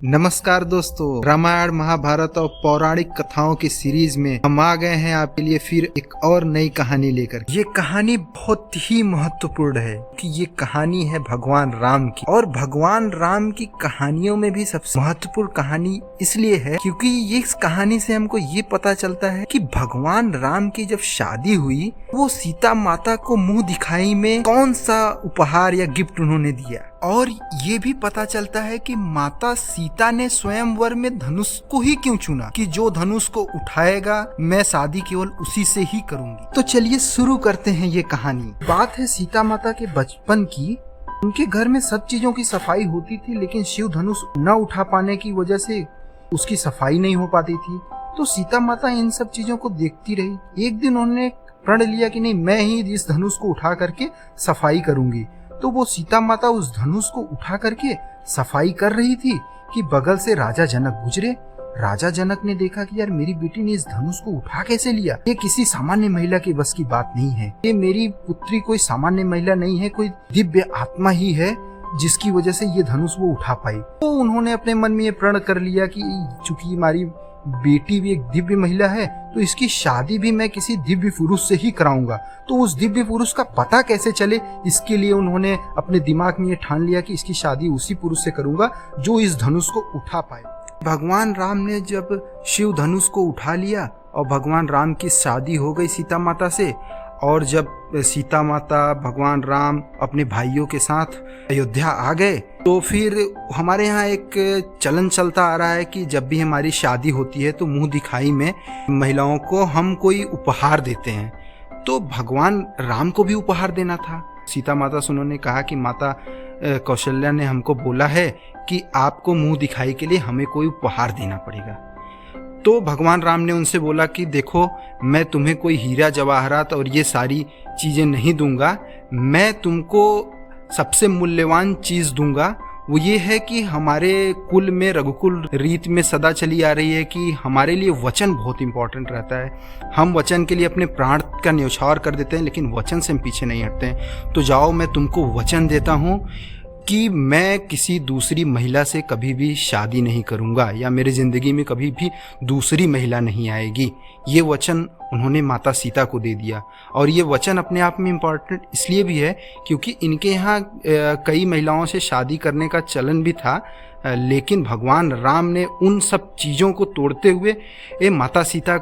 नमस्कार दोस्तों, रामायण महाभारत और पौराणिक कथाओं की सीरीज में हम आ गए हैं आपके लिए फिर एक और नई कहानी लेकर। ये कहानी बहुत ही महत्वपूर्ण है कि ये कहानी है भगवान राम की, और भगवान राम की कहानियों में भी सबसे महत्वपूर्ण कहानी इसलिए है क्योंकि ये इस कहानी से हमको ये पता चलता है कि भगवान राम की जब शादी हुई वो सीता माता को मुंह दिखाई में कौन सा उपहार या गिफ्ट उन्होंने दिया, और ये भी पता चलता है कि माता सीता ने स्वयंवर में धनुष को ही क्यों चुना कि जो धनुष को उठाएगा मैं शादी केवल उसी से ही करूंगी। तो चलिए शुरू करते हैं ये कहानी। बात है सीता माता के बचपन की। उनके घर में सब चीजों की सफाई होती थी, लेकिन शिव धनुष न उठा पाने की वजह से उसकी सफाई नहीं हो पाती थी। तो सीता माता इन सब चीजों को देखती रही। एक दिन उन्होंने प्रण लिया कि नहीं, मैं ही इस धनुष को उठा करके सफाई करूंगी। तो वो सीता माता उस धनुष को उठा करके सफाई कर रही थी कि बगल से राजा जनक गुजरे। राजा जनक ने देखा कि यार मेरी बेटी ने इस धनुष को उठा कैसे लिया, ये किसी सामान्य महिला की बस की बात नहीं है, ये मेरी पुत्री कोई सामान्य महिला नहीं है, कोई दिव्य आत्मा ही है जिसकी वजह से ये धनुष वो उठा पाई। तो उन्होंने अपने मन में ये प्रण कर लिया कि चूंकि हमारी बेटी भी एक दिव्य महिला है तो इसकी शादी भी मैं किसी दिव्य पुरुष से ही कराऊंगा। तो उस दिव्य पुरुष का पता कैसे चले, इसके लिए उन्होंने अपने दिमाग में ये ठान लिया कि इसकी शादी उसी पुरुष से करूंगा जो इस धनुष को उठा पाए। भगवान राम ने जब शिव धनुष को उठा लिया और भगवान राम की शादी हो गई सीता माता से, और जब सीता माता भगवान राम अपने भाइयों के साथ अयोध्या आ गए तो फिर हमारे यहाँ एक चलन चलता आ रहा है कि जब भी हमारी शादी होती है तो मुंह दिखाई में महिलाओं को हम कोई उपहार देते हैं। तो भगवान राम को भी उपहार देना था। सीता माता से उन्होंने कहा कि माता कौशल्या ने हमको बोला है कि आपको मुंह दिखाई के लिए हमें कोई उपहार देना पड़ेगा। तो भगवान राम ने उनसे बोला कि देखो, मैं तुम्हें कोई हीरा जवाहरात और ये सारी चीज़ें नहीं दूंगा, मैं तुमको सबसे मूल्यवान चीज़ दूंगा। वो ये है कि हमारे कुल में रघुकुल रीत में सदा चली आ रही है कि हमारे लिए वचन बहुत इंपॉर्टेंट रहता है। हम वचन के लिए अपने प्राण का न्यौछावर कर देते हैं, लेकिन वचन से हम पीछे नहीं हटते हैं। तो जाओ, मैं तुमको वचन देता हूँ कि मैं किसी दूसरी महिला से कभी भी शादी नहीं करूंगा या मेरी ज़िंदगी में कभी भी दूसरी महिला नहीं आएगी। ये वचन उन्होंने माता सीता को दे दिया, और ये वचन अपने आप में इम्पॉर्टेंट इसलिए भी है क्योंकि इनके यहाँ कई महिलाओं से शादी करने का चलन भी था, लेकिन भगवान राम ने उन सब चीज़ों को तोड़ते हुए माता सीता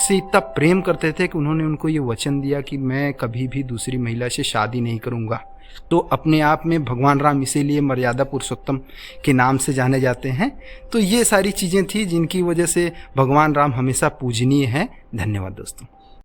से इतना प्रेम करते थे कि उन्होंने उनको ये वचन दिया कि मैं कभी भी दूसरी महिला से शादी नहीं करूँगा। तो अपने आप में भगवान राम इसीलिए मर्यादा पुरुषोत्तम के नाम से जाने जाते हैं। तो ये सारी चीज़ें थी जिनकी वजह से भगवान राम हमेशा पूजनीय हैं। धन्यवाद दोस्तों।